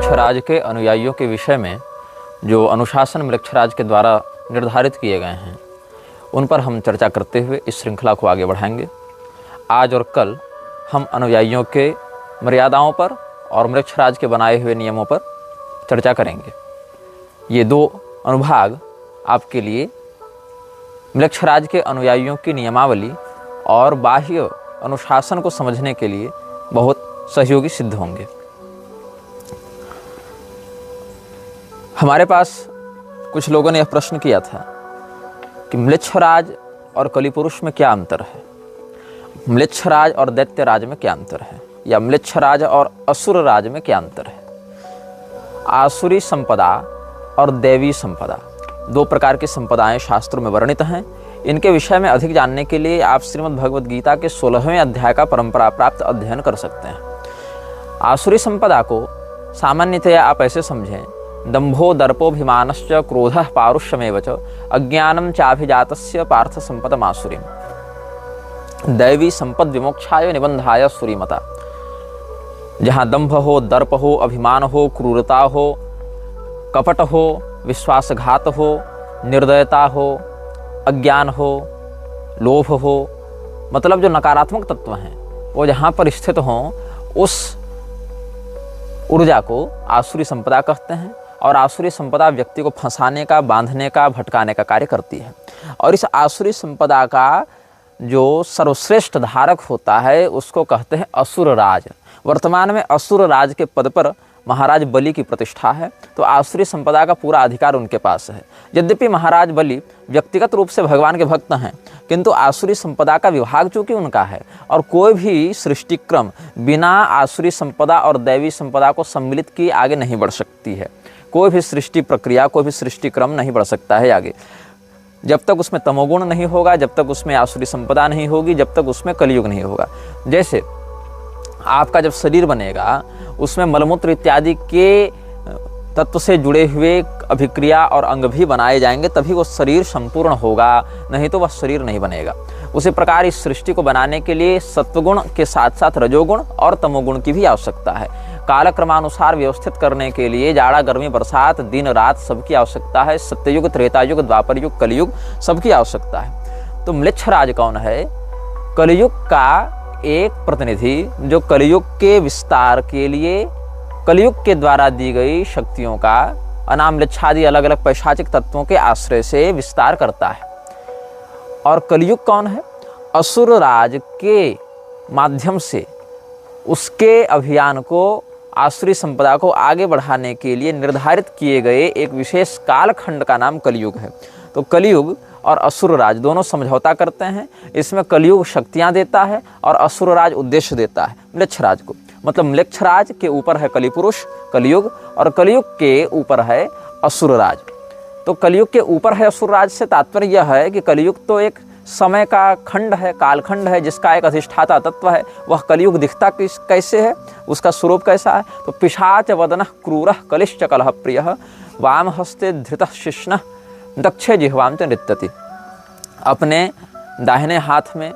म्लेच्छराज के अनुयायियों के विषय में जो अनुशासन म्लेच्छराज के द्वारा निर्धारित किए गए हैं उन पर हम चर्चा करते हुए इस श्रृंखला को आगे बढ़ाएंगे। आज और कल हम अनुयायियों के मर्यादाओं पर और म्लेच्छराज के बनाए हुए नियमों पर चर्चा करेंगे। ये दो अनुभाग आपके लिए म्लेच्छराज के अनुयायियों की नियमावली और बाह्य अनुशासन को समझने के लिए बहुत सहयोगी सिद्ध होंगे। हमारे पास कुछ लोगों ने यह प्रश्न किया था कि म्लेच्छराज और कलिपुरुष में क्या अंतर है, म्लेच्छराज और दैत्यराज में क्या अंतर है, या म्लेच्छराज और असुर राज में क्या अंतर है। आसुरी संपदा और दैवी संपदा दो प्रकार की संपदाएं शास्त्रों में वर्णित हैं। इनके विषय में अधिक जानने के लिए आप श्रीमद् भगवद गीता के 16वें अध्याय का परंपरा प्राप्त अध्ययन कर सकते हैं। आसुरी संपदा को सामान्यतया आप ऐसे समझें: दंभो दर्पोभिमानश्च क्रोधः पारुष्यमेव च अज्ञानं चाभिजातस्य पार्थ संपदमासुरीम्। दैवी संपद विमोक्षाय निबंधाय सुरीमता। जहाँ दंभ हो, दर्प हो, अभिमान हो, क्रूरता हो, कपट हो, विश्वासघात हो, निर्दयता हो, अज्ञान हो, लोभ हो, मतलब जो नकारात्मक तत्व हैं वो जहाँ पर स्थित हों उस ऊर्जा को आसुरी संपदा कहते हैं। और आसुरी संपदा व्यक्ति को फंसाने का, बांधने का, भटकाने का कार्य करती है। और इस आसुरी संपदा का जो सर्वश्रेष्ठ धारक होता है उसको कहते हैं असुर राज। वर्तमान में असुर राज के पद पर महाराज बलि की प्रतिष्ठा है, तो आसुरी संपदा का पूरा अधिकार उनके पास है। यद्यपि महाराज बलि व्यक्तिगत रूप से भगवान के भक्त हैं, किंतु आसुरी संपदा का विभाग चूंकि उनका है और कोई भी सृष्टिक्रम बिना आसुरी संपदा और दैवी संपदा को सम्मिलित किए आगे नहीं बढ़ सकती है। कोई भी सृष्टि प्रक्रिया, कोई भी सृष्टिक्रम नहीं बढ़ सकता है आगे, जब तक उसमें तमोगुण नहीं होगा, जब तक उसमें आसुरी संपदा नहीं होगी, जब तक उसमें कलियुग नहीं होगा। जैसे आपका जब शरीर बनेगा उसमें मलमूत्र इत्यादि के तत्व से जुड़े हुए अभिक्रिया और अंग भी बनाए जाएंगे, तभी वो शरीर संपूर्ण होगा, नहीं तो वह शरीर नहीं बनेगा। उसी प्रकार इस सृष्टि को बनाने के लिए सत्वगुण के साथ साथ रजोगुण और तमोगुण की भी आवश्यकता है। कालक्रमानुसार व्यवस्थित करने के लिए जाड़ा, गर्मी, बरसात, दिन, रात सबकी आवश्यकता है। सत्ययुग, त्रेतायुग, द्वापर युग, कलयुग सबकी आवश्यकता है। तो म्लेच्छराज कौन है? कलयुग का एक प्रतिनिधि जो कलयुग के विस्तार के लिए कलयुग के द्वारा दी गई शक्तियों का अनाम म्लेच्छादि अलग अलग पैशाचिक तत्वों के आश्रय से विस्तार करता है। और कलयुग कौन है? असुर राज के माध्यम से उसके अभियान को, आसुरी संपदा को आगे बढ़ाने के लिए निर्धारित किए गए एक विशेष कालखंड का नाम कलयुग है। तो कलयुग और असुर राज दोनों समझौता करते हैं। इसमें कलयुग शक्तियां देता है और असुर राज उद्देश्य देता है म्लेच्छराज को। मतलब म्लेच्छराज के ऊपर है कलिपुरुष कलयुग, और कलयुग के ऊपर है असुर राज। तो कलयुग के ऊपर है असुर राज से तात्पर्य यह है कि कलयुग तो एक समय का खंड है, कालखंड है, जिसका एक अधिष्ठाता तत्व है। वह कलयुग दिखता कैसे है, उसका स्वरूप कैसा है? तो पिशाच वदनः क्रूरः कलिश्च कलह प्रियः वाम हस्ते धृतः शिष्णः दक्षे जिह्वां च नृत्यति। अपने दाहिने हाथ में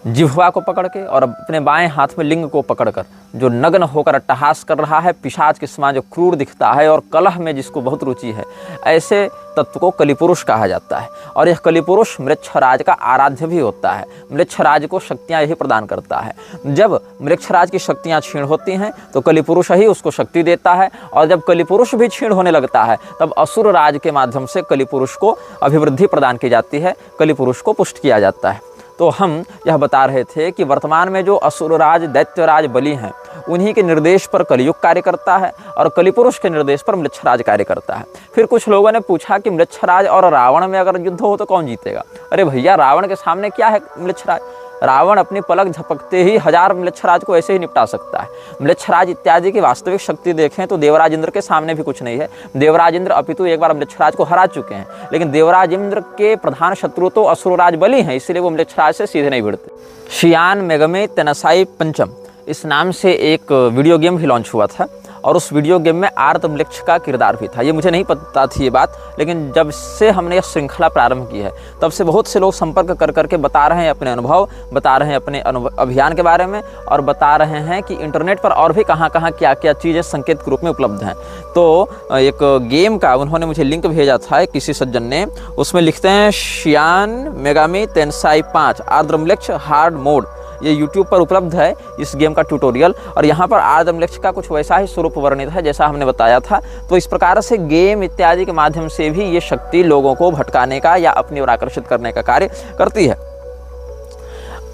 जिह्वा को पकड़ के और अपने बाएं हाथ में लिंग को पकड़कर जो नग्न होकर अट्टहास कर रहा है, पिशाच के समान जो क्रूर दिखता है और कलह में जिसको बहुत रुचि है, ऐसे तत्व को कलिपुरुष कहा जाता है। और यह कलिपुरुष म्लेच्छराज का आराध्य भी होता है। म्लेच्छराज को शक्तियां यही प्रदान करता है। जब म्लेच्छराज की शक्तियां क्षीण होती हैं तो कलिपुरुष ही उसको शक्ति देता है, और जब कलिपुरुष भी क्षीण होने लगता है तब असुर राज के माध्यम से कलिपुरुष को अभिवृद्धि प्रदान की जाती है, कलिपुरुष को पुष्ट किया जाता है। तो हम यह बता रहे थे कि वर्तमान में जो असुरराज, दैत्यराज, बलि हैं, उन्हीं के निर्देश पर कलयुग कार्य करता है और कलिपुरुष के निर्देश पर म्लेच्छराज कार्य करता है। फिर कुछ लोगों ने पूछा कि म्लेच्छराज और रावण में अगर युद्ध हो तो कौन जीतेगा? अरे भैया, रावण के सामने क्या है म्लेच्छराज? रावण अपनी पलक झपकते ही 1000 म्लेच्छराज को ऐसे ही निपटा सकता है। म्लेच्छराज इत्यादि की वास्तविक शक्ति देखें तो देवराज इंद्र के सामने भी कुछ नहीं है। देवराज इंद्र अपितु एक बार म्लेच्छराज को हरा चुके हैं, लेकिन देवराज इंद्र के प्रधान शत्रु तो असुरराज बलि हैं, इसलिए वो म्लेच्छराज से सीधे नहीं भिड़ते। शियान मेगमे तेनसाई पंचम इस नाम से एक वीडियो गेम भी लॉन्च हुआ था, और उस वीडियो गेम में आर्तम्लेक्ष का किरदार भी था। ये मुझे नहीं पता थी ये बात, लेकिन जब से हमने यह श्रृंखला प्रारंभ की है तब से बहुत से लोग संपर्क कर करके बता रहे हैं अपने अनुभव, बता रहे हैं अपने अभियान के बारे में, और बता रहे हैं कि इंटरनेट पर और भी कहाँ कहाँ क्या क्या चीज़ें संकेत के रूप में उपलब्ध हैं। तो एक गेम का उन्होंने मुझे लिंक भेजा था किसी सज्जन ने, उसमें लिखते हैं शियान मेगामी तेंसाई 5 आर्तम्लेक्ष हार्ड मोड। ये YouTube पर उपलब्ध है इस गेम का ट्यूटोरियल, और यहाँ पर आर्तम्लेक्ष का कुछ वैसा ही स्वरूप वर्णित है जैसा हमने बताया था। तो इस प्रकार से गेम इत्यादि के माध्यम से भी ये शक्ति लोगों को भटकाने का या अपनी ओर आकर्षित करने का कार्य करती है।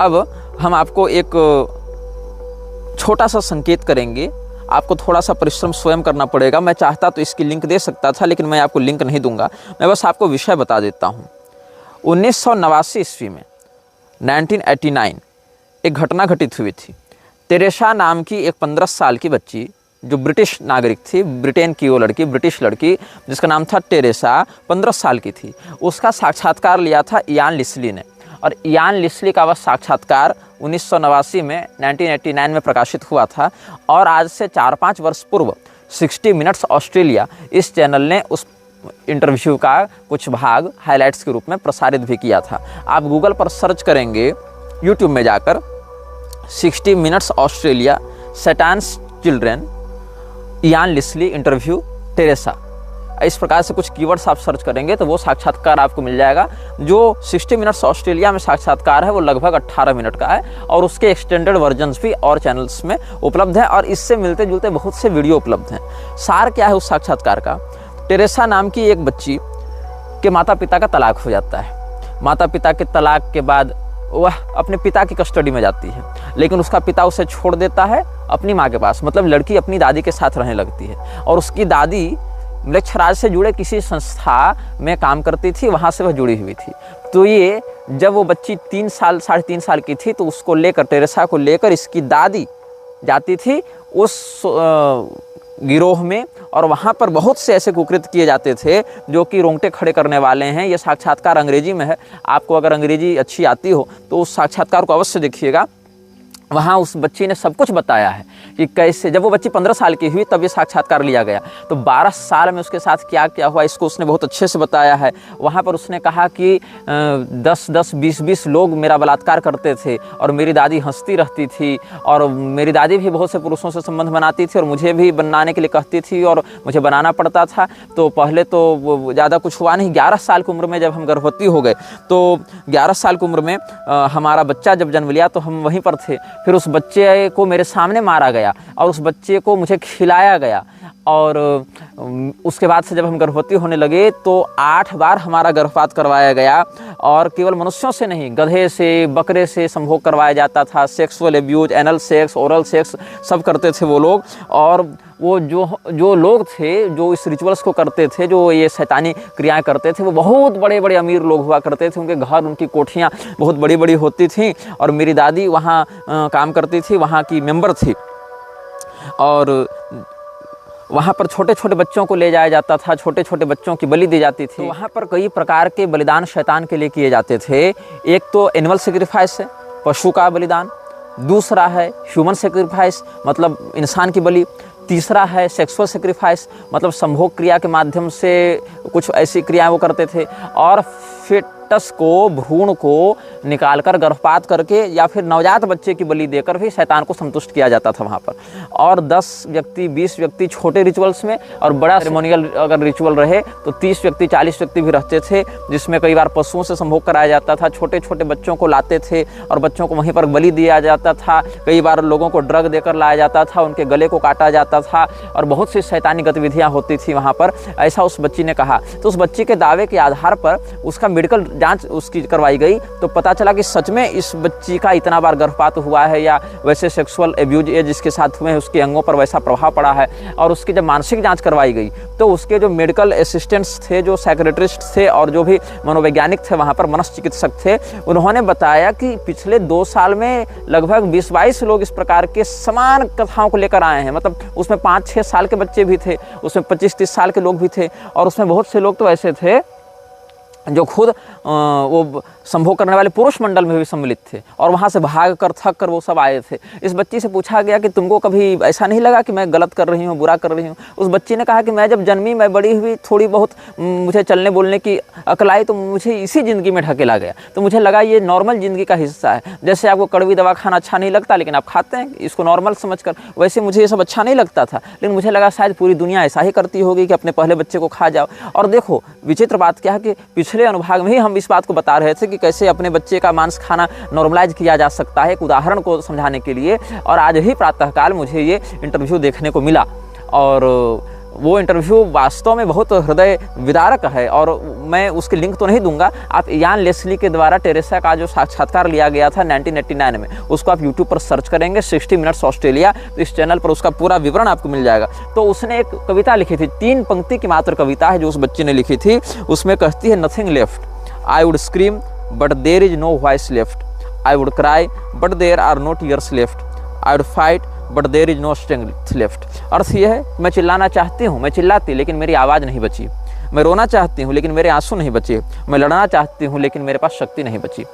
अब हम आपको एक छोटा सा संकेत करेंगे, आपको थोड़ा सा परिश्रम स्वयं करना पड़ेगा। मैं चाहता तो इसकी लिंक दे सकता था, लेकिन मैं आपको लिंक नहीं दूंगा, मैं बस आपको विषय बता देता हूँ। 1989 ईस्वी में 1989 एक घटना घटित हुई थी। तेरेसा नाम की एक 15 साल की बच्ची जो ब्रिटिश नागरिक थी, ब्रिटेन की वो लड़की, ब्रिटिश लड़की जिसका नाम था टेरेसा, 15 साल की थी। उसका साक्षात्कार लिया था इयान लिस्ली ने, और इयान लिस्ली का वह साक्षात्कार 1989 में 1989 में प्रकाशित हुआ था। और आज से 4-5 वर्ष पूर्व 60 मिनट्स ऑस्ट्रेलिया इस चैनल ने उस इंटरव्यू का कुछ भाग हाइलाइट्स के रूप में प्रसारित भी किया था। आप गूगल पर सर्च करेंगे, यूट्यूब में जाकर 60 minutes Australia Satan's children Ian Leslie interview Teresa, इस प्रकार से कुछ कीवर्ड्स आप सर्च करेंगे तो वो साक्षात्कार आपको मिल जाएगा। जो 60 मिनट्स ऑस्ट्रेलिया में साक्षात्कार है वो लगभग 18 मिनट का है, और उसके एक्सटेंडेड वर्जन्स भी और चैनल्स में उपलब्ध हैं, और इससे मिलते जुलते बहुत से वीडियो उपलब्ध हैं। सार क्या है उस साक्षात्कार का? टेरेसा नाम की एक बच्ची के माता पिता का तलाक हो जाता है। माता पिता के तलाक के बाद वह अपने पिता की कस्टडी में जाती है, लेकिन उसका पिता उसे छोड़ देता है अपनी माँ के पास, मतलब लड़की अपनी दादी के साथ रहने लगती है। और उसकी दादी म्लेच्छराज से जुड़े किसी संस्था में काम करती थी, वहाँ से वह जुड़ी हुई थी। तो ये जब वो बच्ची 3 3.5 साल की थी तो उसको लेकर, टेरेसा को लेकर इसकी दादी जाती थी उस गिरोह में, और वहाँ पर बहुत से ऐसे कुकृत्य किए जाते थे जो कि रोंगटे खड़े करने वाले हैं। ये साक्षात्कार अंग्रेजी में है, आपको अगर अंग्रेजी अच्छी आती हो तो उस साक्षात्कार को अवश्य देखिएगा। वहाँ उस बच्ची ने सब कुछ बताया है कि कैसे, जब वो बच्ची 15 साल की हुई तब ये साक्षात्कार लिया गया, तो 12 साल में उसके साथ क्या क्या हुआ इसको उसने बहुत अच्छे से बताया है। वहाँ पर उसने कहा कि 10-10, 20-20 लोग मेरा बलात्कार करते थे और मेरी दादी हंसती रहती थी, और मेरी दादी भी बहुत से पुरुषों से संबंध बनाती थी और मुझे भी बनाने के लिए कहती थी और मुझे बनाना पड़ता था। तो पहले तो ज़्यादा कुछ हुआ नहीं, 11 साल की उम्र में जब हम गर्भवती हो गए तो 11 साल की उम्र में हमारा बच्चा जब जन्म लिया तो हम वहीं पर थे। फिर उस बच्चे को मेरे सामने मारा गया और उस बच्चे को मुझे खिलाया गया, और उसके बाद से जब हम गर्भवती होने लगे तो 8 बार हमारा गर्भपात करवाया गया, और केवल मनुष्यों से नहीं, गधे से, बकरे से संभोग करवाया जाता था। Sexual abuse, anal sex, oral sex सब करते थे वो लोग। और वो जो लोग थे जो इस रिचुअल्स को करते थे, जो ये शैतानी क्रियाएं करते थे, वो बहुत बड़े बड़े अमीर लोग हुआ करते थे। उनके घर, उनकी कोठियाँ बहुत बड़ी बड़ी होती थीं, और मेरी दादी वहाँ काम करती थी, वहाँ की मेंबर थी। और वहाँ पर छोटे छोटे बच्चों को ले जाया जाता था, छोटे छोटे बच्चों की बलि दी जाती थी। वहाँ पर कई प्रकार के बलिदान शैतान के लिए किए जाते थे। एक तो एनिमल सेक्रीफाइस है, पशु का बलिदान। दूसरा है ह्यूमन सेक्रीफाइस, मतलब इंसान की बलि। तीसरा है सेक्सुअल सेक्रीफाइस, मतलब संभोग क्रिया के माध्यम से कुछ ऐसी क्रियाएं वो करते थे। और फेटस को, भ्रूण को निकालकर गर्भपात करके या फिर नवजात बच्चे की बलि देकर भी शैतान को संतुष्ट किया जाता था वहाँ पर। और 10 व्यक्ति, 20 व्यक्ति छोटे रिचुअल्स में, और बड़ा सेरेमोनियल अगर रिचुअल रहे तो 30 व्यक्ति, 40 व्यक्ति भी रहते थे, जिसमें कई बार पशुओं से संभोग कराया जाता था। छोटे छोटे बच्चों को लाते थे और बच्चों को वहीं पर बलि दिया जाता था। कई बार लोगों को ड्रग देकर लाया जाता था, उनके गले को काटा जाता था, और बहुत सी शैतानी गतिविधियाँ होती थी वहाँ पर, ऐसा उस बच्ची ने कहा। तो उस बच्ची के दावे के आधार पर उसका मेडिकल जाँच उसकी करवाई गई, तो पता चला कि सच में इस बच्ची का इतना बार गर्भपात हुआ है, या वैसे सेक्सुअल एब्यूज जिसके साथ हुए हैं उसके अंगों पर वैसा प्रभाव पड़ा है। और उसकी जब मानसिक जांच करवाई गई तो उसके जो मेडिकल असिस्टेंट्स थे, जो साइकियाट्रिस्ट थे और जो भी मनोवैज्ञानिक थे वहाँ पर, मनोचिकित्सक थे, उन्होंने बताया कि पिछले 2 साल में लगभग 20-22 लोग इस प्रकार के समान कथाओं को लेकर आए हैं। मतलब उसमें 5-6 साल के बच्चे भी थे, उसमें 25-30 साल के लोग भी थे, और उसमें बहुत से लोग तो ऐसे थे जो खुद वो संभोग करने वाले पुरुष मंडल में भी सम्मिलित थे और वहाँ से भाग कर थक कर वो सब आए थे। इस बच्ची से पूछा गया कि तुमको कभी ऐसा नहीं लगा कि मैं गलत कर रही हूँ, बुरा कर रही हूँ? उस बच्ची ने कहा कि मैं जब जन्मी, मैं बड़ी हुई, थोड़ी बहुत मुझे चलने बोलने की अकल आई तो मुझे इसी ज़िंदगी में ढकेला गया, तो मुझे लगा ये नॉर्मल ज़िंदगी का हिस्सा है। जैसे आपको कड़वी दवा खाना अच्छा नहीं लगता लेकिन आप खाते हैं इसको नॉर्मल समझकर, वैसे मुझे ये सब अच्छा नहीं लगता था, लेकिन मुझे लगा शायद पूरी दुनिया ऐसा ही करती होगी कि अपने पहले बच्चे को खा जाओ। और देखो विचित्र बात क्या है कि पिछले अनुभाग में ही हम इस बात को बता रहे थे कि कैसे अपने बच्चे का मांस खाना नॉर्मलाइज किया जा सकता है, एक उदाहरण को समझाने के लिए। और आज ही प्रातःकाल मुझे ये इंटरव्यू देखने को मिला और वो इंटरव्यू वास्तव में बहुत हृदय विदारक है। और मैं उसकी लिंक तो नहीं दूंगा, आप यान लेस्ली के द्वारा टेरेसा का जो साक्षात्कार लिया गया था 1989 में, उसको आप यूट्यूब पर सर्च करेंगे 60 मिनट्स ऑस्ट्रेलिया, तो इस चैनल पर उसका पूरा विवरण आपको मिल जाएगा। तो उसने एक कविता लिखी थी, 3 पंक्ति की मात्र कविता है जो उस बच्ची ने लिखी थी। उसमें कहती है, nothing left, I would scream but there is no voice left, I would cry but there are no tears left, I would fight but there is no strength left. अर्थ यह है, मैं चिल्लाना चाहती हूँ, मैं चिल्लाती, लेकिन मेरी आवाज़ नहीं बची। मैं रोना चाहती हूँ लेकिन मेरे आंसू नहीं बचे। मैं लड़ना चाहती हूँ लेकिन मेरे पास शक्ति नहीं बची।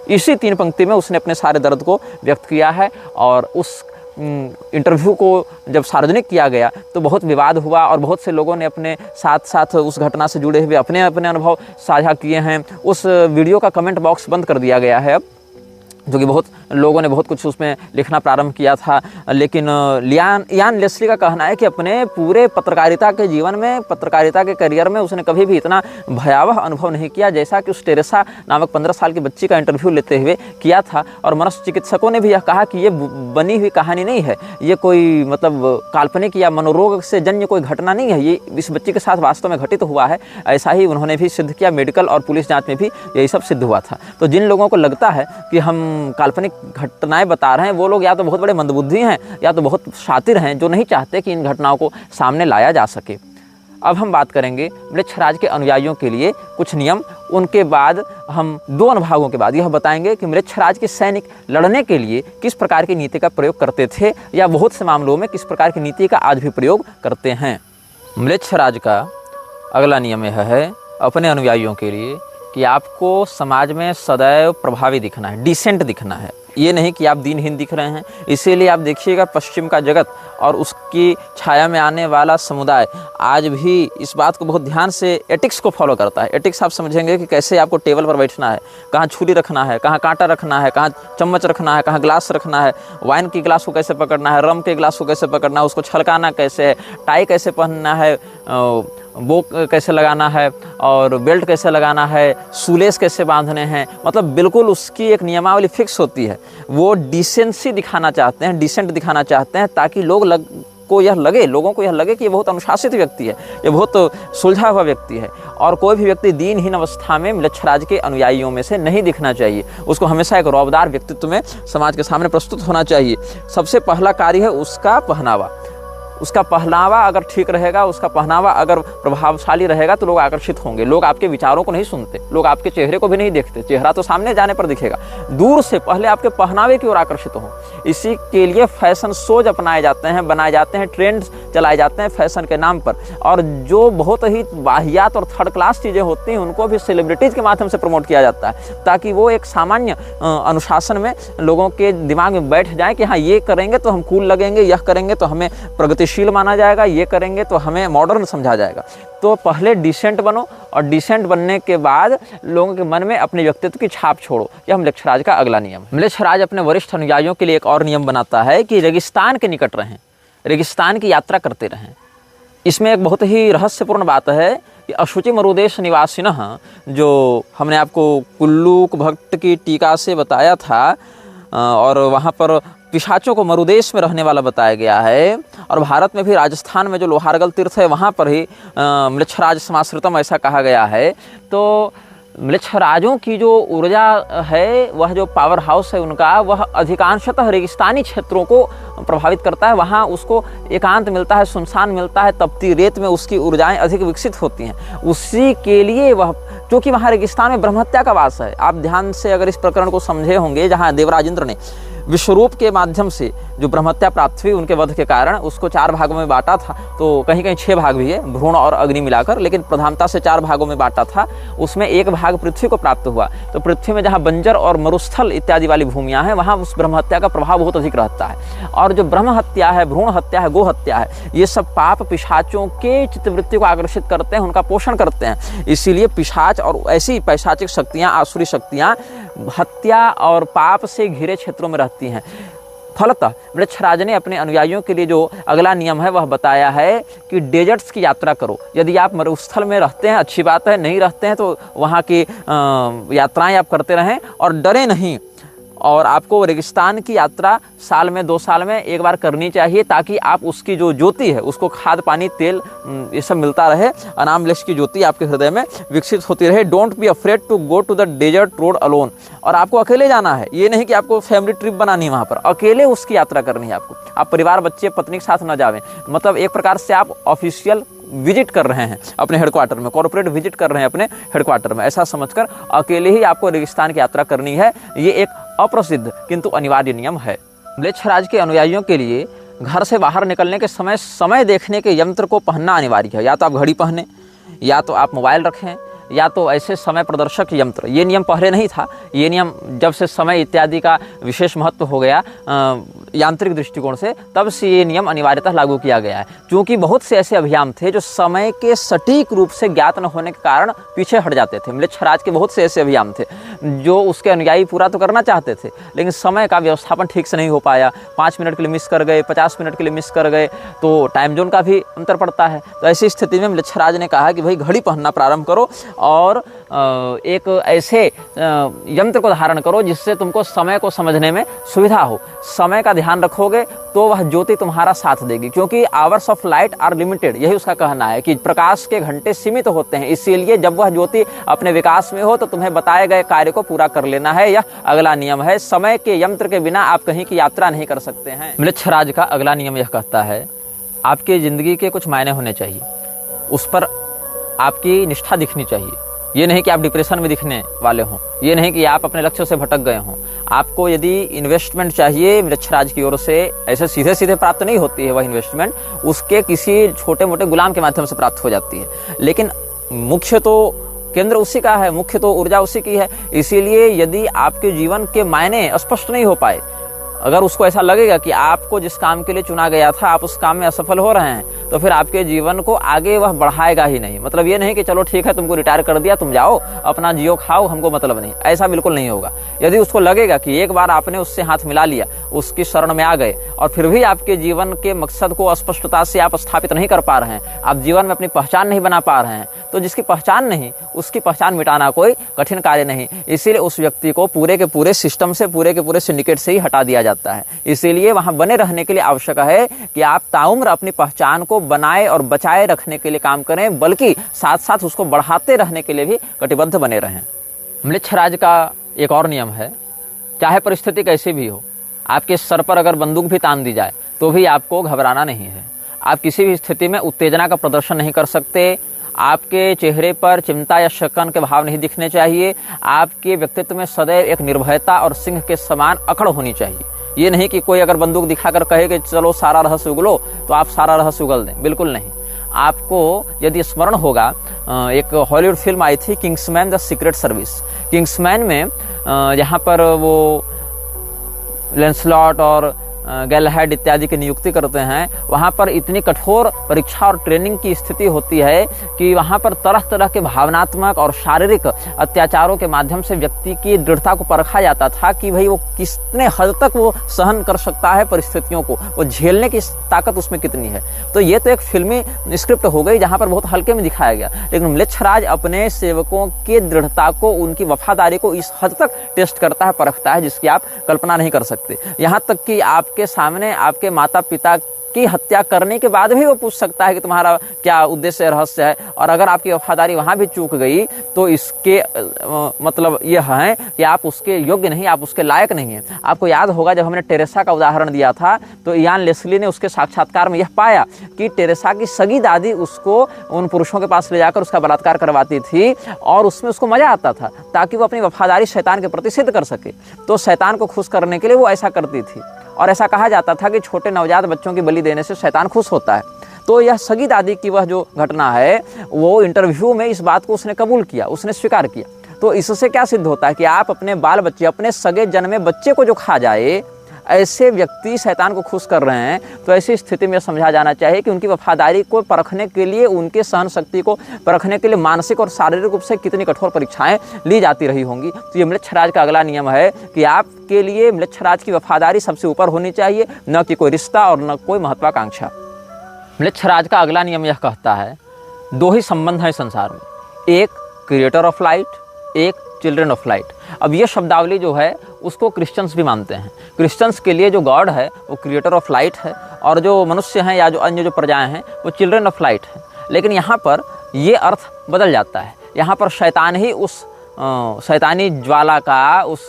इसी 3 पंक्ति में उसने अपने सारे दर्द को व्यक्त किया है। और उस इंटरव्यू को जब सार्वजनिक किया गया तो बहुत विवाद हुआ और बहुत से लोगों ने अपने साथ साथ उस घटना से जुड़े हुए अपने अपने अनुभव साझा किए हैं। उस वीडियो का कमेंट बॉक्स बंद कर दिया गया है अब, जो कि बहुत लोगों ने बहुत कुछ उसमें लिखना प्रारंभ किया था। लेकिन यान लेस्ली का कहना है कि अपने पूरे पत्रकारिता के जीवन में, पत्रकारिता के करियर में उसने कभी भी इतना भयावह अनुभव नहीं किया जैसा कि उस टेरेसा नामक 15 साल की बच्ची का इंटरव्यू लेते हुए किया था। और मनोचिकित्सकों ने भी यह कहा कि ये बनी हुई कहानी नहीं है, ये कोई मतलब काल्पनिक या मनोरोग से जन्य कोई घटना नहीं है, ये इस बच्ची के साथ वास्तव में घटित हुआ है। ऐसा ही उन्होंने भी सिद्ध किया, मेडिकल और पुलिस जाँच में भी यही सब सिद्ध हुआ था। तो जिन लोगों को लगता है कि हम काल्पनिक घटनाएं बता रहे हैं, वो लोग या तो बहुत बड़े मंदबुद्धि हैं या तो बहुत शातिर हैं, जो नहीं चाहते कि इन घटनाओं को सामने लाया जा सके। अब हम बात करेंगे म्लेच्छराज के अनुयायियों के लिए कुछ नियम। उनके बाद हम 2 अनुभागों के बाद यह बताएंगे कि म्लेच्छराज के सैनिक लड़ने के लिए किस प्रकार की नीति का प्रयोग करते थे या बहुत से मामलों में किस प्रकार की नीति का आज भी प्रयोग करते हैं। म्लेच्छराज का अगला नियम यह है अपने अनुयायियों के लिए कि आपको समाज में सदैव प्रभावी दिखना है, डिसेंट दिखना है। ये नहीं कि आप दीनहीन दिख रहे हैं। इसीलिए आप देखिएगा पश्चिम का जगत और उसकी छाया में आने वाला समुदाय आज भी इस बात को बहुत ध्यान से एटिक्स को फॉलो करता है। एटिक्स आप समझेंगे कि कैसे आपको टेबल पर बैठना है, कहाँ छुरी रखना है, कहाँ कांटा रखना है, कहाँ चम्मच रखना है, कहाँ ग्लास रखना है, वाइन की ग्लास को कैसे पकड़ना है, रम के ग्लास को कैसे पकड़ना है, उसको छलकाना कैसे है, टाई कैसे पहनना है, वो कैसे लगाना है और बेल्ट कैसे लगाना है, शूलेस कैसे बांधने हैं। मतलब बिल्कुल उसकी एक नियमावली फिक्स होती है। वो डिसेंसी दिखाना चाहते हैं, डिसेंट दिखाना चाहते हैं ताकि लोगों को यह लगे कि ये बहुत अनुशासित व्यक्ति है, ये बहुत सुलझा हुआ व्यक्ति है। और कोई भी व्यक्ति दीनहीन अवस्था में म्लेच्छराज के अनुयायियों में से नहीं दिखना चाहिए। उसको हमेशा एक रौबदार व्यक्तित्व में समाज के सामने प्रस्तुत होना चाहिए। सबसे पहला कार्य है उसका पहनावा। उसका पहनावा अगर ठीक रहेगा, उसका पहनावा अगर प्रभावशाली रहेगा तो लोग आकर्षित होंगे। लोग आपके विचारों को नहीं सुनते, लोग आपके चेहरे को भी नहीं देखते, चेहरा तो सामने जाने पर दिखेगा, दूर से पहले आपके पहनावे की ओर आकर्षित हों। इसी के लिए फैशन शोज अपनाए जाते हैं, बनाए जाते हैं, ट्रेंड्स चलाए जाते हैं फैशन के नाम पर। और जो बहुत ही वाहियात और थर्ड क्लास चीज़ें होती हैं उनको भी सेलिब्रिटीज़ के माध्यम से प्रमोट किया जाता है ताकि वो एक सामान्य अनुशासन में लोगों के दिमाग में बैठ जाए कि हाँ ये करेंगे तो हम कूल लगेंगे, यह करेंगे तो हमें प्रगतिशील माना जाएगा, ये करेंगे तो हमें मॉडर्न समझा जाएगा। तो पहले डिसेंट बनो और डिसेंट बनने के बाद लोगों के मन में अपने व्यक्तित्व की छाप छोड़ो। यह म्लेच्छराज का अगला नियम है। म्लेच्छराज अपने वरिष्ठ अनुयायियों के लिए एक और नियम बनाता है कि रेगिस्तान के निकट रहें, रेगिस्तान की यात्रा करते रहें। इसमें एक बहुत ही रहस्यपूर्ण बात है कि अशुचि मरुदेश निवासिनः, जो हमने आपको कुल्लूक भट्ट की टीका से बताया था, और वहाँ पर पिशाचों को मरुदेश में रहने वाला बताया गया है। और भारत में भी राजस्थान में जो लोहारगल तीर्थ है वहाँ पर ही म्लेच्छराज समाश्रितम ऐसा कहा गया है। तो म्लेच्छराजों की जो ऊर्जा है, वह जो पावर हाउस है उनका, वह अधिकांशतः रेगिस्तानी क्षेत्रों को प्रभावित करता है। वहाँ उसको एकांत मिलता है, सुनसान मिलता है, तपती रेत में उसकी ऊर्जाएं अधिक विकसित होती हैं। उसी के लिए वह, क्योंकि वहाँ रेगिस्तान में ब्रह्महत्या का वास है। आप ध्यान से अगर इस प्रकरण को समझे होंगे, जहाँ देवराज इंद्र ने विश्वरूप के माध्यम से जो ब्रह्महत्या प्राप्त हुई उनके वध के कारण, उसको 4 भागों में बांटा था। तो कहीं कहीं 6 भाग भी है, भ्रूण और अग्नि मिलाकर, लेकिन प्रधानता से 4 भागों में बांटा था। उसमें एक भाग पृथ्वी को प्राप्त हुआ। तो पृथ्वी में जहाँ बंजर और मरुस्थल इत्यादि वाली भूमियाँ हैं, वहाँ उस ब्रह्महत्या का प्रभाव बहुत अधिक रहता है। और जो ब्रह्म हत्या है, भ्रूण हत्या है, गो हत्या है, ये सब पाप पिशाचों के चित्तवृत्ति को आकर्षित करते हैं, उनका पोषण करते हैं। इसीलिए पिशाच और ऐसी पैशाचिक शक्तियाँ, आसुरी शक्तियाँ हत्या और पाप से घिरे क्षेत्रों में रहती हैं। फलतः वृक्षराज ने अपने अनुयायियों के लिए जो अगला नियम है वह बताया है कि डेजर्ट्स की यात्रा करो। यदि आप मरुस्थल में रहते हैं अच्छी बात है, नहीं रहते हैं तो वहाँ की यात्राएं आप करते रहें और डरे नहीं। और आपको रेगिस्तान की यात्रा साल में 2 साल में एक बार करनी चाहिए, ताकि आप उसकी जो ज्योति है उसको खाद पानी तेल ये सब मिलता रहे, अनाम लक्ष्य की ज्योति आपके हृदय में विकसित होती रहे। Don't be afraid to go to the desert road alone. और आपको अकेले जाना है, ये नहीं कि आपको फैमिली ट्रिप बनानी है, वहाँ पर अकेले उसकी यात्रा करनी है आपको। आप परिवार बच्चे पत्नी के साथ न जावें, मतलब एक प्रकार से आप ऑफिशियल विजिट कर रहे हैं अपने हेडक्वार्टर में, कॉर्पोरेट विजिट कर रहे हैं अपने हेडक्वार्टर में, ऐसा समझकर अकेले ही आपको रेगिस्तान की यात्रा करनी है। ये एक अप्रसिद्ध किंतु अनिवार्य नियम है। म्लेच्छराज के अनुयायियों के लिए घर से बाहर निकलने के समय समय देखने के यंत्र को पहनना अनिवार्य है। या तो आप घड़ी पहने, या तो आप मोबाइल रखें, या तो ऐसे समय प्रदर्शक यंत्र। ये नियम पहले नहीं था। ये नियम जब से समय इत्यादि का विशेष महत्व हो गया यांत्रिक दृष्टिकोण से, तब से ये नियम अनिवार्यतः लागू किया गया है। क्योंकि बहुत से ऐसे अभियान थे जो समय के सटीक रूप से ज्ञात न होने के कारण पीछे हट जाते थे। म्लेच्छराज के बहुत से ऐसे अभियान थे जो उसके अनुयायी पूरा तो करना चाहते थे, लेकिन समय का व्यवस्थापन ठीक से नहीं हो पाया। 5 मिनट के लिए मिस कर गए, 50 मिनट के लिए मिस कर गए, तो टाइम जोन का भी अंतर पड़ता है। तो ऐसी स्थिति में म्लेच्छराज ने कहा कि भाई घड़ी पहनना प्रारंभ करो और एक ऐसे यंत्र को धारण करो जिससे तुमको समय को समझने में सुविधा हो। समय का ध्यान रखोगे तो वह ज्योति तुम्हारा साथ देगी, क्योंकि hours of light are limited. यही उसका कहना है कि प्रकाश के घंटे सीमित होते हैं। इसीलिए जब वह ज्योति अपने विकास में हो तो तुम्हें बताए गए कार्य को पूरा कर लेना है। यह अगला नियम है। समय के यंत्र के बिना आप कहीं की यात्रा नहीं कर सकते हैं। म्लेच्छराज का अगला नियम यह कहता है, आपकी जिंदगी के कुछ मायने होने चाहिए, उस पर आपकी निष्ठा दिखनी चाहिए। ये नहीं कि आप डिप्रेशन में दिखने वाले हों, ये नहीं कि आप अपने लक्ष्य से भटक गए हों। आपको यदि इन्वेस्टमेंट चाहिए म्लेच्छराज की ओर से, ऐसे सीधे सीधे प्राप्त नहीं होती है वह इन्वेस्टमेंट, उसके किसी छोटे मोटे गुलाम के माध्यम से प्राप्त हो जाती है। लेकिन मुख्य तो केंद्र उसी का है, मुख्य तो ऊर्जा उसी की है। इसीलिए यदि आपके जीवन के मायने स्पष्ट नहीं हो पाए, अगर उसको ऐसा लगेगा कि आपको जिस काम के लिए चुना गया था आप उस काम में असफल हो रहे हैं, तो फिर आपके जीवन को आगे वह बढ़ाएगा ही नहीं। मतलब ये नहीं कि चलो ठीक है तुमको रिटायर कर दिया, तुम जाओ अपना जियो खाओ, हमको मतलब नहीं, ऐसा बिल्कुल नहीं होगा। यदि उसको लगेगा कि एक बार आपने उससे हाथ मिला लिया, उसकी शरण में आ गए और फिर भी आपके जीवन के मकसद को स्पष्टता से आप स्थापित नहीं कर पा रहे हैं, आप जीवन में अपनी पहचान नहीं बना पा रहे हैं, तो जिसकी पहचान नहीं उसकी पहचान मिटाना कोई कठिन कार्य नहीं। इसीलिए उस व्यक्ति को पूरे के पूरे सिस्टम से, पूरे के पूरे सिंडिकेट से ही हटा दिया जाता है। इसीलिए वहां बने रहने के लिए आवश्यक है कि आप ताउम्र अपनी पहचान को बनाए और बचाए रखने के लिए काम करें, बल्कि साथ साथ उसको बढ़ाते रहने के लिए भी कटिबद्ध बने रहें। म्लेच्छराज का एक और नियम है, चाहे परिस्थिति कैसी भी हो, आपके सर पर अगर बंदूक भी तान दी जाए तो भी आपको घबराना नहीं है। आप किसी भी स्थिति में उत्तेजना का प्रदर्शन नहीं कर सकते। आपके चेहरे पर चिंता या शकन के भाव नहीं दिखने चाहिए। आपके व्यक्तित्व में सदैव एक निर्भयता और सिंह के समान अकड़ होनी चाहिए। ये नहीं कि कोई अगर बंदूक दिखाकर कहे कि चलो सारा रहस्य उगलो तो आप सारा रहस्य उगल दें, बिल्कुल नहीं। आपको यदि स्मरण होगा, एक हॉलीवुड फिल्म आई थी Kingsman the secret service. Kingsman में जहाँ पर वो लैंसलॉट और गैलहैड इत्यादि की नियुक्ति करते हैं, वहां पर इतनी कठोर परीक्षा और ट्रेनिंग की स्थिति होती है कि वहां पर तरह तरह के भावनात्मक और शारीरिक अत्याचारों के माध्यम से व्यक्ति की दृढ़ता को परखा जाता था कि भाई वो कितने हद तक वो सहन कर सकता है परिस्थितियों को, वो झेलने की ताकत उसमें कितनी है। तो ये तो एक फिल्मी स्क्रिप्ट हो गई जहां पर बहुत हल्के में दिखाया गया, लेकिन म्लेच्छराज अपने सेवकों की दृढ़ता को, उनकी वफादारी को इस हद तक टेस्ट करता है, परखता है, जिसकी आप कल्पना नहीं कर सकते। यहाँ तक कि आपके सामने आपके माता पिता उसकी हत्या करने के बाद भी वो पूछ सकता है कि तुम्हारा क्या उद्देश्य रहस्य है। और अगर आपकी वफादारी वहां भी चूक गई तो इसके मतलब यह है कि आप उसके योग्य नहीं, आप उसके लायक नहीं हैं। आपको याद होगा जब हमने टेरेसा का उदाहरण दिया था तो इयान लेस्ली ने उसके साक्षात्कार में यह पाया कि टेरेसा की सगी दादी उसको उन पुरुषों के पास ले जाकर उसका बलात्कार करवाती थी और उसमें उसको मजा आता था ताकि वो अपनी वफादारी शैतान के प्रति सिद्ध कर सके। तो शैतान को खुश करने के लिए वो ऐसा करती थी और ऐसा कहा जाता था कि छोटे नवजात बच्चों की बलि देने से शैतान खुश होता है। तो यह सगी दादी की वह जो घटना है वो इंटरव्यू में इस बात को उसने कबूल किया, उसने स्वीकार किया। तो इससे क्या सिद्ध होता है कि आप अपने बाल बच्चे, अपने सगे जन्मे बच्चे को जो खा जाए, ऐसे व्यक्ति शैतान को खुश कर रहे हैं। तो ऐसी स्थिति में समझा जाना चाहिए कि उनकी वफादारी को परखने के लिए, उनके सहन शक्ति को परखने के लिए मानसिक और शारीरिक रूप से कितनी कठोर परीक्षाएं ली जाती रही होंगी। तो ये म्लेच्छराज का अगला नियम है कि आपके लिए म्लेच्छराज की वफादारी सबसे ऊपर होनी चाहिए, न कि कोई रिश्ता और न कोई महत्वाकांक्षा। म्लेच्छराज का अगला नियम यह कहता है, दो ही संबंध हैं संसार में, एक क्रिएटर ऑफ लाइट, एक चिल्ड्रन ऑफ लाइट। अब ये शब्दावली जो है उसको क्रिश्चियंस भी मानते हैं। क्रिश्चियंस के लिए जो गॉड है वो क्रिएटर ऑफ लाइट है और जो मनुष्य हैं या जो अन्य जो प्रजाएं हैं वो चिल्ड्रन ऑफ लाइट है। लेकिन यहाँ पर ये अर्थ बदल जाता है। यहाँ पर शैतान ही उस शैतानी ज्वाला का, उस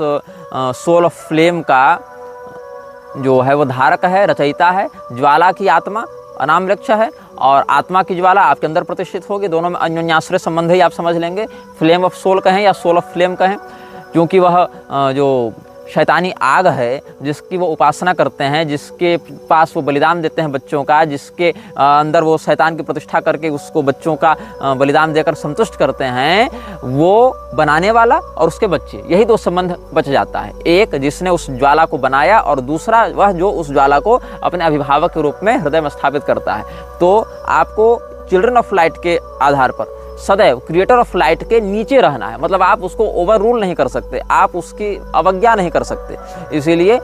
सोल ऑफ फ्लेम का जो है वो धारक है, रचयिता है। ज्वाला की आत्मा अनाम वृक्ष है और आत्मा की ज्वाला आपके अंदर प्रतिष्ठित होगी। दोनों में अन्योन्याश्रय संबंध ही आप समझ लेंगे। फ्लेम ऑफ सोल कहें या सोल ऑफ फ्लेम कहें, क्योंकि वह जो शैतानी आग है जिसकी वो उपासना करते हैं, जिसके पास वो बलिदान देते हैं बच्चों का, जिसके अंदर वो शैतान की प्रतिष्ठा करके उसको बच्चों का बलिदान देकर संतुष्ट करते हैं, वो बनाने वाला और उसके बच्चे, यही दो संबंध बच जाता है। एक जिसने उस ज्वाला को बनाया और दूसरा वह जो उस ज्वाला को अपने अभिभावक के रूप में हृदय में स्थापित करता है। तो आपको चिल्ड्रन ऑफ लाइट के आधार पर सदैव क्रिएटर ऑफ लाइट के नीचे रहना है। मतलब आप उसको ओवर रूल नहीं कर सकते, आप उसकी अवज्ञा नहीं कर सकते। इसीलिए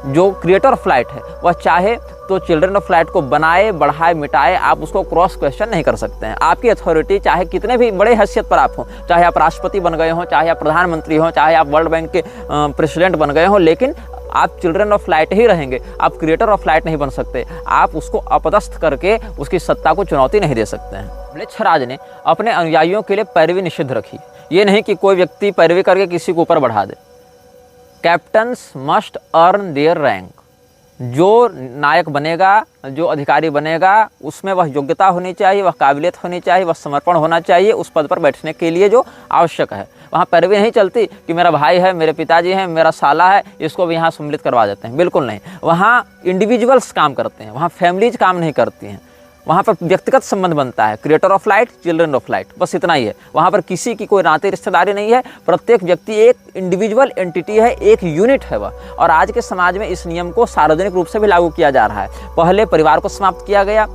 जो क्रिएटर ऑफ लाइट है वह चाहे तो चिल्ड्रन ऑफ लाइट को बनाए, बढ़ाए, मिटाए, आप उसको क्रॉस क्वेश्चन नहीं कर सकते हैं। आपकी अथॉरिटी चाहे कितने भी बड़े हैसियत पर आप हों, चाहे आप राष्ट्रपति बन गए हों, चाहे आप प्रधानमंत्री हों, चाहे आप वर्ल्ड बैंक के प्रेसिडेंट बन गए हों, लेकिन आप चिल्ड्रन ऑफ लाइट ही रहेंगे। आप क्रिएटर ऑफ लाइट नहीं बन सकते। आप उसको अपदस्थ करके उसकी सत्ता को चुनौती नहीं दे सकते हैं। म्लेच्छराज ने अपने अनुयायियों के लिए पैरवी निषिद्ध रखी। ये नहीं कि कोई व्यक्ति पैरवी करके किसी को ऊपर बढ़ा दे। Captains must earn their rank. जो नायक बनेगा, जो अधिकारी बनेगा, उसमें वह योग्यता होनी चाहिए, वह काबिलियत होनी चाहिए, वह समर्पण होना चाहिए उस पद पर बैठने के लिए जो आवश्यक है। वहाँ पैरवी नहीं चलती कि मेरा भाई है, मेरे पिताजी हैं, मेरा साला है, इसको भी यहाँ सम्मिलित करवा देते हैं। बिल्कुल नहीं। वहाँ इंडिविजुअल्स काम करते हैं, वहाँ फैमिलीज काम नहीं करती हैं। वहाँ पर व्यक्तिगत संबंध बनता है। Creator of light, children of light, बस इतना ही है। वहाँ पर किसी की कोई नाते रिश्तेदारी नहीं है। प्रत्येक व्यक्ति एक इंडिविजुअल एंटिटी है, एक यूनिट है वह। और आज के समाज में इस नियम को सार्वजनिक रूप से भी लागू किया जा रहा है। पहले परिवार को समाप्त किया गया,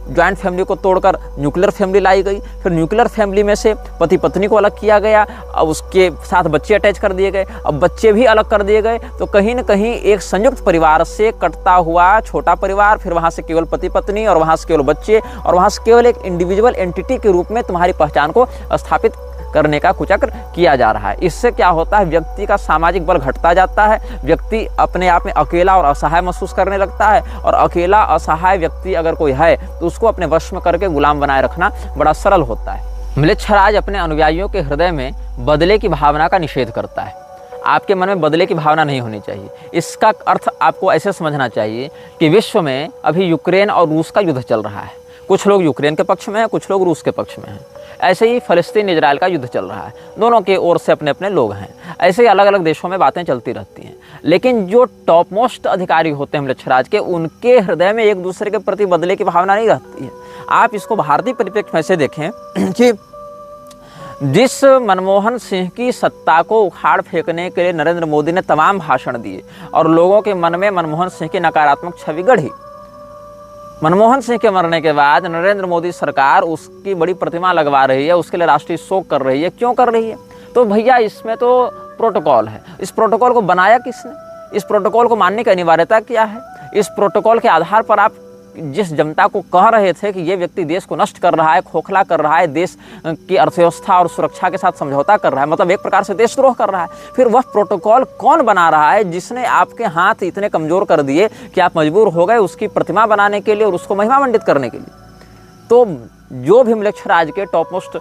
ज्वाइंट फैमिली को तोड़कर न्यूक्लियर फैमिली लाई गई। फिर न्यूक्लियर फैमिली में से पति पत्नी को अलग किया गया, अब उसके साथ बच्चे अटैच कर दिए गए, अब बच्चे भी अलग कर दिए गए। तो कहीं न कहीं एक संयुक्त परिवार से कटता हुआ छोटा परिवार, फिर वहाँ से केवल पति पत्नी और वहाँ से केवल बच्चे और वहाँ से केवल एक इंडिविजुअल एंटिटी के रूप में तुम्हारी पहचान को स्थापित करने का कुचक्र किया जा रहा है। इससे क्या होता है, व्यक्ति का सामाजिक बल घटता जाता है। व्यक्ति अपने आप में अकेला और असहाय महसूस करने लगता है और अकेला असहाय व्यक्ति अगर कोई है तो उसको अपने वश में करके गुलाम बनाए रखना बड़ा सरल होता है। म्लेच्छराज अपने अनुयायियों के हृदय में बदले की भावना का निषेध करता है। आपके मन में बदले की भावना नहीं होनी चाहिए। इसका अर्थ आपको ऐसे समझना चाहिए कि विश्व में अभी यूक्रेन और रूस का युद्ध चल रहा है। कुछ लोग यूक्रेन के पक्ष में हैं, कुछ लोग रूस के पक्ष में हैं। ऐसे ही फ़लस्तीन इजराइल का युद्ध चल रहा है। दोनों के ओर से अपने अपने लोग हैं। ऐसे ही अलग अलग देशों में बातें चलती रहती हैं। लेकिन जो टॉप मोस्ट अधिकारी होते हैं म्लेच्छराज के, उनके हृदय में एक दूसरे के प्रति बदले की भावना नहीं रहती है। आप इसको भारतीय परिप्रेक्ष्य में से देखें कि जिस मनमोहन सिंह की सत्ता को उखाड़ फेंकने के लिए नरेंद्र मोदी ने तमाम भाषण दिए और लोगों के मन में मनमोहन सिंह की नकारात्मक छवि गढ़ी, मनमोहन सिंह के मरने के बाद नरेंद्र मोदी सरकार उसकी बड़ी प्रतिमा लगवा रही है, उसके लिए राष्ट्रीय शोक कर रही है। क्यों कर रही है? तो भैया इसमें तो प्रोटोकॉल है। इस प्रोटोकॉल को बनाया किसने? इस प्रोटोकॉल को मानने की अनिवार्यता क्या है? इस प्रोटोकॉल के आधार पर आप जिस जनता को कह रहे थे कि ये व्यक्ति देश को नष्ट कर रहा है, खोखला कर रहा है, देश की अर्थव्यवस्था और सुरक्षा के साथ समझौता कर रहा है, मतलब एक प्रकार से देशद्रोह कर रहा है, फिर वह प्रोटोकॉल कौन बना रहा है जिसने आपके हाथ इतने कमज़ोर कर दिए कि आप मजबूर हो गए उसकी प्रतिमा बनाने के लिए और उसको महिमामंडित करने के लिए। तो जो भी म्लेच्छराज के टॉप मोस्ट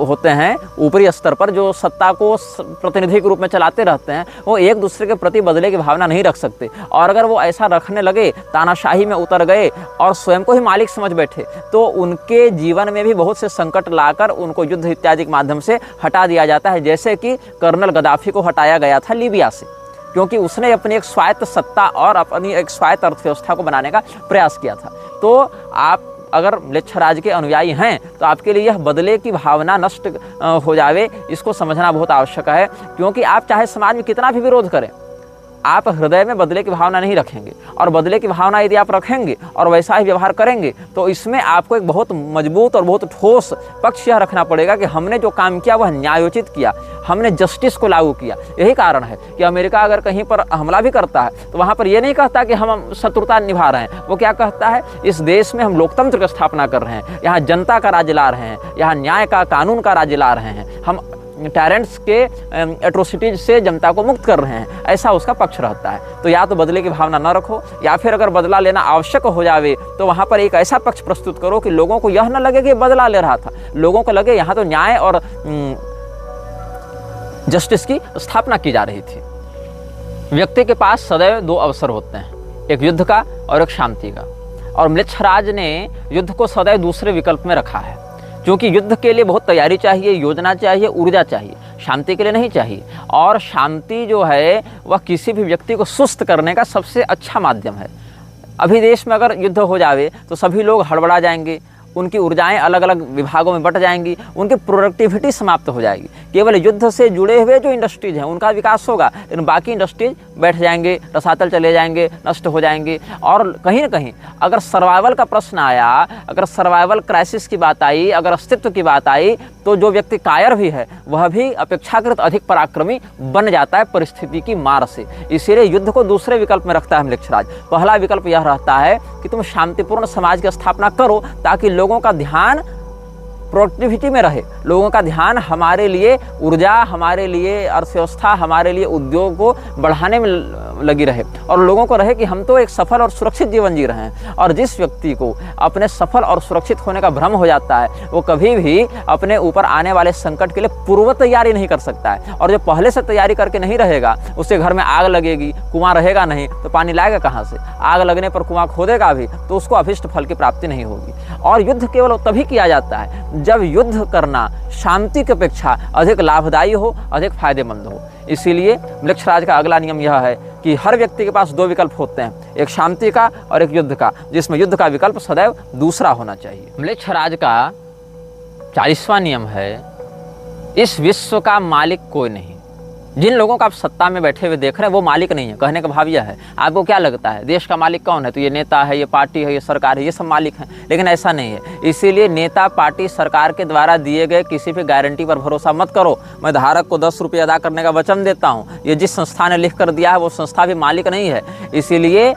होते हैं, ऊपरी स्तर पर जो सत्ता को प्रतिनिधि के रूप में चलाते रहते हैं, वो एक दूसरे के प्रति बदले की भावना नहीं रख सकते। और अगर वो ऐसा रखने लगे, तानाशाही में उतर गए और स्वयं को ही मालिक समझ बैठे, तो उनके जीवन में भी बहुत से संकट लाकर उनको युद्ध इत्यादि के माध्यम से हटा दिया जाता है। जैसे कि कर्नल गद्दाफी को हटाया गया था लीबिया से, क्योंकि उसने अपनी एक स्वायत्त सत्ता और अपनी एक स्वायत्त अर्थव्यवस्था को बनाने का प्रयास किया था। तो आप अगर म्लेच्छराज के अनुयायी हैं तो आपके लिए यह बदले की भावना नष्ट हो जावे, इसको समझना बहुत आवश्यक है। क्योंकि आप चाहे समाज में कितना भी विरोध करें, आप हृदय में बदले की भावना नहीं रखेंगे। और बदले की भावना यदि आप रखेंगे और वैसा ही व्यवहार करेंगे तो इसमें आपको एक बहुत मजबूत और बहुत ठोस पक्ष यह रखना पड़ेगा कि हमने जो काम किया वह न्यायोचित किया, हमने जस्टिस को लागू किया। यही कारण है कि अमेरिका अगर कहीं पर हमला भी करता है तो वहाँ पर यह नहीं कहता कि हम शत्रुता निभा रहे हैं, वो क्या कहता है, इस देश में हम लोकतंत्र की स्थापना कर रहे हैं, यहाँ जनता का राज ला रहे हैं, यहाँ न्याय का, कानून का राज ला रहे हैं, हम टायरेंट्स के एट्रोसिटीज से जनता को मुक्त कर रहे हैं। ऐसा उसका पक्ष रहता है। तो या तो बदले की भावना न रखो, या फिर अगर बदला लेना आवश्यक हो जावे तो वहाँ पर एक ऐसा पक्ष प्रस्तुत करो कि लोगों को यह न लगे कि बदला ले रहा था, लोगों को लगे यहाँ तो न्याय और जस्टिस की स्थापना की जा रही थी। व्यक्ति के पास सदैव दो अवसर होते हैं, एक युद्ध का और एक शांति का। और म्लेच्छराज ने युद्ध को सदैव दूसरे विकल्प में रखा है, क्योंकि युद्ध के लिए बहुत तैयारी चाहिए, योजना चाहिए, ऊर्जा चाहिए, शांति के लिए नहीं चाहिए। और शांति जो है वह किसी भी व्यक्ति को सुस्त करने का सबसे अच्छा माध्यम है। अभी देश में अगर युद्ध हो जावे तो सभी लोग हड़बड़ा जाएंगे, उनकी ऊर्जाएं अलग अलग विभागों में बट जाएंगी, उनकी प्रोडक्टिविटी समाप्त हो जाएगी। केवल युद्ध से जुड़े हुए जो इंडस्ट्रीज हैं उनका विकास होगा, लेकिन बाकी इंडस्ट्रीज बैठ जाएंगे, रसातल चले जाएंगे, नष्ट हो जाएंगे। और कहीं ना कहीं अगर सर्वाइवल का प्रश्न आया, अगर सर्वाइवल क्राइसिस की बात आई, अगर अस्तित्व की बात आई, तो जो व्यक्ति कायर भी है वह भी अपेक्षाकृत अधिक पराक्रमी बन जाता है परिस्थिति की मार से। इसीलिए युद्ध को दूसरे विकल्प में रखता है म्लेच्छराज। पहला विकल्प यह रहता है कि तुम शांतिपूर्ण समाज की स्थापना करो ताकि लोगों का ध्यान प्रोडक्टिविटी में रहे, लोगों का ध्यान हमारे लिए ऊर्जा, हमारे लिए अर्थव्यवस्था, हमारे लिए उद्योग को बढ़ाने में लगी रहे, और लोगों को रहे कि हम तो एक सफल और सुरक्षित जीवन जी रहे हैं। और जिस व्यक्ति को अपने सफल और सुरक्षित होने का भ्रम हो जाता है वो कभी भी अपने ऊपर आने वाले संकट के लिए पूर्व तैयारी नहीं कर सकता है। और जो पहले से तैयारी करके नहीं रहेगा, उसके घर में आग लगेगी, कुआं रहेगा नहीं तो पानी लाएगा कहाँ से? आग लगने पर कुआं खोदेगा भी तो उसको अभिष्ट फल की प्राप्ति नहीं होगी। और युद्ध केवल तभी किया जाता है जब युद्ध करना शांति की अपेक्षा अधिक लाभदायी हो, अधिक फायदेमंद हो। इसीलिए म्लेच्छराज का अगला नियम यह है कि हर व्यक्ति के पास दो विकल्प होते हैं, एक शांति का और एक युद्ध का, जिसमें युद्ध का विकल्प सदैव दूसरा होना चाहिए। म्लेच्छराज का 40वां नियम है, इस विश्व का मालिक कोई नहीं। जिन लोगों को आप सत्ता में बैठे हुए देख रहे हैं वो मालिक नहीं है। कहने का भाव यह है, आपको क्या लगता है देश का मालिक कौन है? तो ये नेता है, ये पार्टी है, ये सरकार है, ये सब मालिक हैं। लेकिन ऐसा नहीं है। इसीलिए नेता, पार्टी, सरकार के द्वारा दिए गए किसी भी गारंटी पर भरोसा मत करो। मैं धारक को 10 रुपये अदा करने का वचन देता हूँ, ये जिस संस्था ने लिख कर दिया है वो संस्था भी मालिक नहीं है। इसीलिए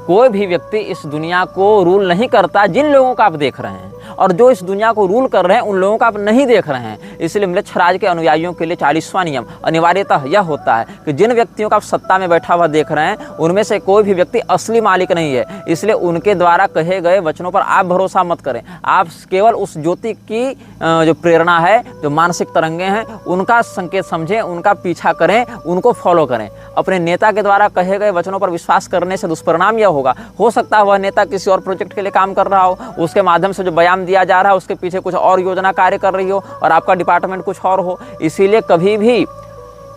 कोई भी व्यक्ति इस दुनिया को रूल नहीं करता जिन लोगों को आप देख रहे हैं, और जो इस दुनिया को रूल कर रहे हैं उन लोगों को आप नहीं देख रहे हैं। इसलिए म्लेच्छराज के अनुयायियों के लिए 40वां नियम अनिवार्यतः यह होता है कि जिन व्यक्तियों को आप सत्ता में बैठा हुआ देख रहे हैं उनमें से कोई भी व्यक्ति असली मालिक नहीं है। इसलिए उनके द्वारा कहे गए वचनों पर आप भरोसा मत करें। आप केवल उस ज्योति की जो प्रेरणा है, जो मानसिक तरंगे हैं, उनका संकेत समझें, उनका पीछा करें, उनको फॉलो करें। अपने नेता के द्वारा कहे गए वचनों पर विश्वास करने से दुष्परिणाम यह होगा, हो सकता है वह नेता किसी और प्रोजेक्ट के लिए काम कर रहा हो, उसके माध्यम से जो बयान दिया जा रहा है उसके पीछे कुछ और योजना कार्य कर रही हो और आपका डिपार्टमेंट कुछ और हो। इसीलिए कभी भी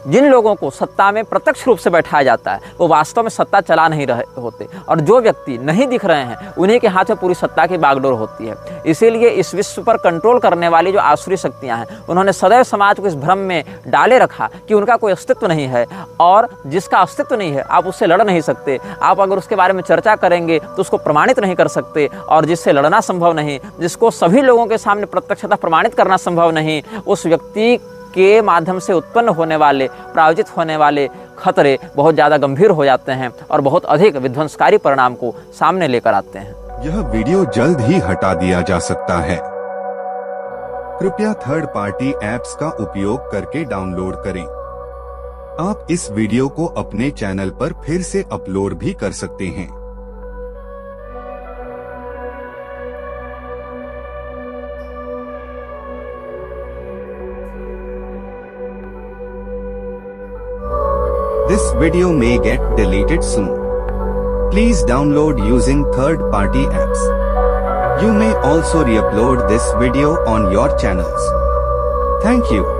जिन लोगों को सत्ता में प्रत्यक्ष रूप से बैठाया जाता है वो वास्तव में सत्ता चला नहीं रहे होते, और जो व्यक्ति नहीं दिख रहे हैं उन्हीं के हाथ में पूरी सत्ता की बागडोर होती है। इसीलिए इस विश्व पर कंट्रोल करने वाली जो आसुरी शक्तियां हैं उन्होंने सदैव समाज को इस भ्रम में डाले रखा कि उनका कोई अस्तित्व नहीं है, और जिसका अस्तित्व नहीं है आप उससे लड़ नहीं सकते। आप अगर उसके बारे में चर्चा करेंगे तो उसको प्रमाणित नहीं कर सकते, और जिससे लड़ना संभव नहीं, जिसको सभी लोगों के सामने प्रत्यक्षतः प्रमाणित करना संभव नहीं, उस व्यक्ति के माध्यम से उत्पन्न होने वाले, प्रायोजित होने वाले खतरे बहुत ज़्यादा गंभीर हो जाते हैं और बहुत अधिक विध्वंसकारी परिणाम को सामने लेकर आते हैं। यह वीडियो जल्द ही हटा दिया जा सकता है। कृपया थर्ड पार्टी ऐप्स का उपयोग करके डाउनलोड करें। आप इस वीडियो को अपने चैनल पर फिर से अपलोड भी कर सकते हैं। This video may get deleted soon. Please download using third-party apps. You may also re-upload this video on your channels. Thank you.